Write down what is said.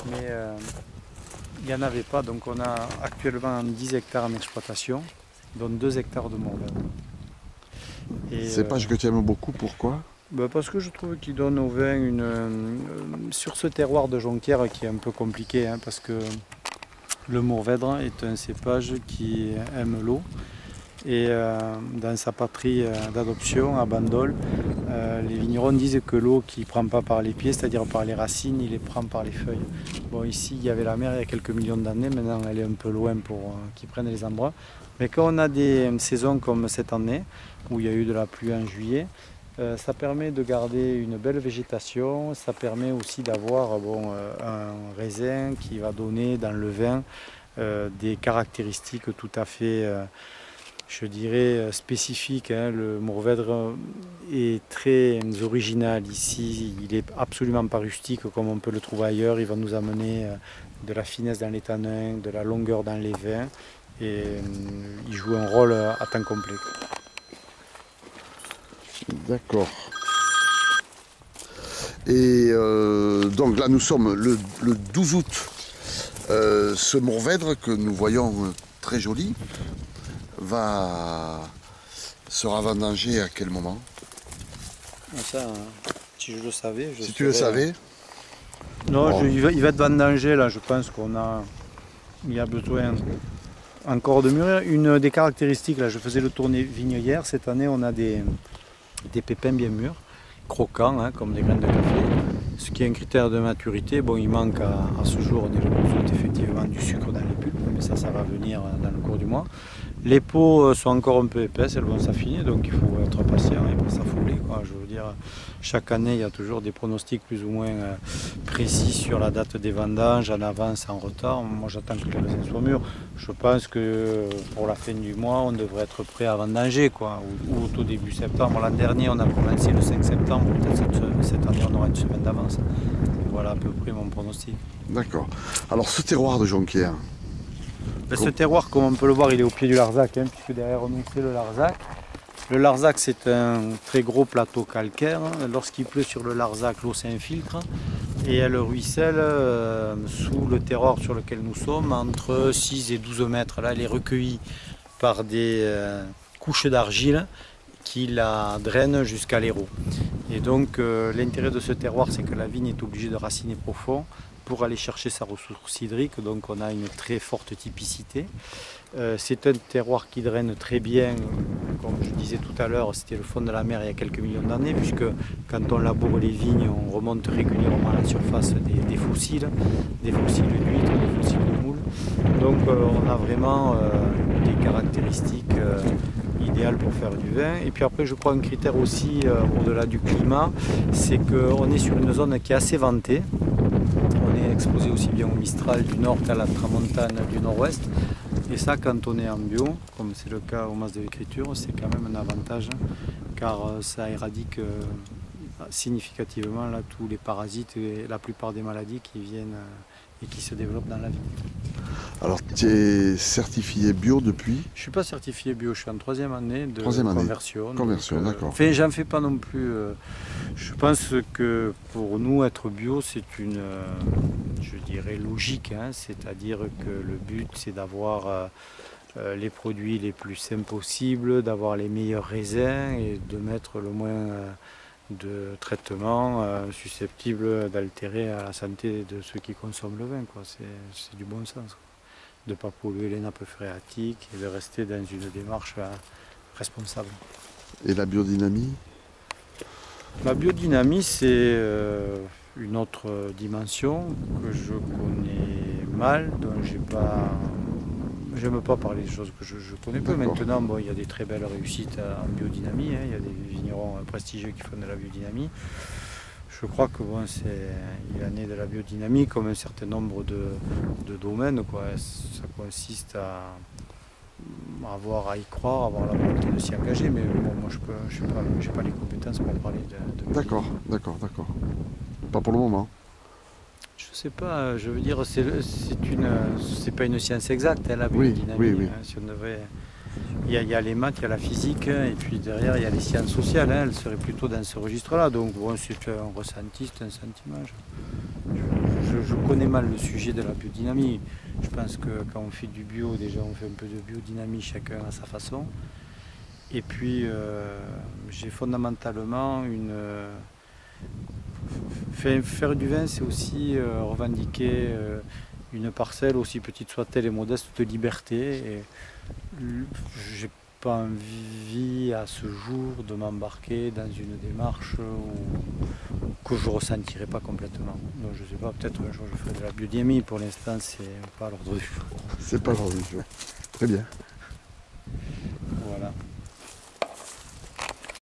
mais il n'y en avait pas. Donc on a actuellement 10 hectares en exploitation, dont 2 hectares de Mourvèdre. Cépage que tu aimes beaucoup, pourquoi? Parce que je trouve qu'il donne au vin sur ce terroir de Jonquière qui est un peu compliqué, hein, parce que le Mourvèdre est un cépage qui aime l'eau. Et dans sa patrie d'adoption, à Bandol, les vignerons disent que l'eau qui ne prend pas par les pieds, c'est-à-dire par les racines, il les prend par les feuilles. Bon, ici, il y avait la mer il y a quelques millions d'années, maintenant elle est un peu loin pour qu'ils prennent les embruns. Mais quand on a des saisons comme cette année, où il y a eu de la pluie en juillet, ça permet de garder une belle végétation, ça permet aussi d'avoir un raisin qui va donner dans le vin des caractéristiques tout à fait... je dirais spécifique, hein. Le Mourvèdre est très original ici, il n'est absolument pas rustique comme on peut le trouver ailleurs, il va nous amener de la finesse dans les tanins, de la longueur dans les vins et il joue un rôle à temps complet. D'accord. Et donc là nous sommes le 12 août, ce Mourvèdre que nous voyons très joli, sera vendangé à quel moment? Ça, si je le savais, si tu le savais? Non, oh. Il va être vendangé là, je pense il y a besoin encore de mûrir. Une des caractéristiques, là, je faisais le tournée vigne hier, cette année on a des pépins bien mûrs, croquants, hein, comme des graines de café. Ce qui est un critère de maturité. Bon, il manque à ce jour effectivement du sucre dans les pulpes, mais ça va venir dans le cours du mois. Les peaux sont encore un peu épaisses, elles vont s'affiner, donc il faut être patient et pas s'affoler. Je veux dire, chaque année, il y a toujours des pronostics plus ou moins précis sur la date des vendanges, en avance, en retard. Moi, j'attends que les raisins soient mûrs. Je pense que pour la fin du mois, on devrait être prêt à vendanger, ou au tout début septembre. L'an dernier, on a commencé le 5 septembre, peut-être cette année, on aura une semaine d'avance. Voilà à peu près mon pronostic. D'accord. Alors, ce terroir de Jonquière, ce terroir, comme on peut le voir, il est au pied du Larzac, hein, puisque derrière nous c'est le Larzac. Le Larzac, c'est un très gros plateau calcaire. Lorsqu'il pleut sur le Larzac, l'eau s'infiltre et elle ruisselle sous le terroir sur lequel nous sommes, entre 6 et 12 mètres. Là, elle est recueillie par des couches d'argile qui la drainent jusqu'à l'Hérault. Et donc, l'intérêt de ce terroir, c'est que la vigne est obligée de raciner profond pour aller chercher sa ressource hydrique, donc on a une très forte typicité. C'est un terroir qui draine très bien, comme je disais tout à l'heure, c'était le fond de la mer il y a quelques millions d'années, puisque quand on laboure les vignes, on remonte régulièrement à la surface des fossiles d'huîtres, des fossiles de moules. Donc on a vraiment des caractéristiques idéales pour faire du vin. Et puis après, je crois un critère aussi, au-delà du climat, c'est qu'on est sur une zone qui est assez ventée. On est exposé aussi bien au Mistral du nord qu'à la Tramontane du nord-ouest. Et ça, quand on est en bio, comme c'est le cas au Mas de l'Écriture, c'est quand même un avantage, car ça éradique significativement là, tous les parasites et la plupart des maladies qui viennent et qui se développent dans la vie. Alors, tu es certifié bio depuis? Je ne suis pas certifié bio, je suis en 3e année de conversion. Conversion, d'accord. Enfin, j'en fais pas non plus. Je pense que pour nous, être bio, c'est une, je dirais, logique. Hein, c'est-à-dire que le but, c'est d'avoir les produits les plus simples possibles, d'avoir les meilleurs raisins et de mettre le moins de traitements susceptibles d'altérer la santé de ceux qui consomment le vin. C'est du bon sens. De ne pas polluer les nappes phréatiques et de rester dans une démarche responsable. Et la biodynamie? La biodynamie, c'est une autre dimension que je connais mal, dont j'aime pas parler des choses que je connais peu. Maintenant, il y a des très belles réussites en biodynamie, hein. Il y a des vignerons prestigieux qui font de la biodynamie. Je crois que il en est de la biodynamie comme un certain nombre de domaines. Ça consiste à avoir à y croire, avoir la volonté de s'y engager, mais bon, moi je n'ai pas les compétences pour parler de D'accord. Pas pour le moment. Je sais pas, je veux dire, c'est pas une science exacte, hein, la biodynamie. Oui. Hein, si on devrait... Il y a les maths, il y a la physique, et puis derrière il y a les sciences sociales, hein, elles seraient plutôt dans ce registre-là. Donc bon, c'est un ressenti, c'est un sentiment. Je je connais mal le sujet de la biodynamie. Je pense que quand on fait du bio, déjà on fait un peu de biodynamie chacun à sa façon. Et puis j'ai fondamentalement faire du vin, c'est aussi revendiquer une parcelle, aussi petite soit-elle et modeste, de liberté. Et j'ai pas envie à ce jour de m'embarquer dans une démarche que je ne ressentirais pas complètement. Donc je sais pas, peut-être un jour je ferai de la biodynamie. Pour l'instant, c'est pas à l'ordre du jour. C'est pas l'ordre du jour. Très bien.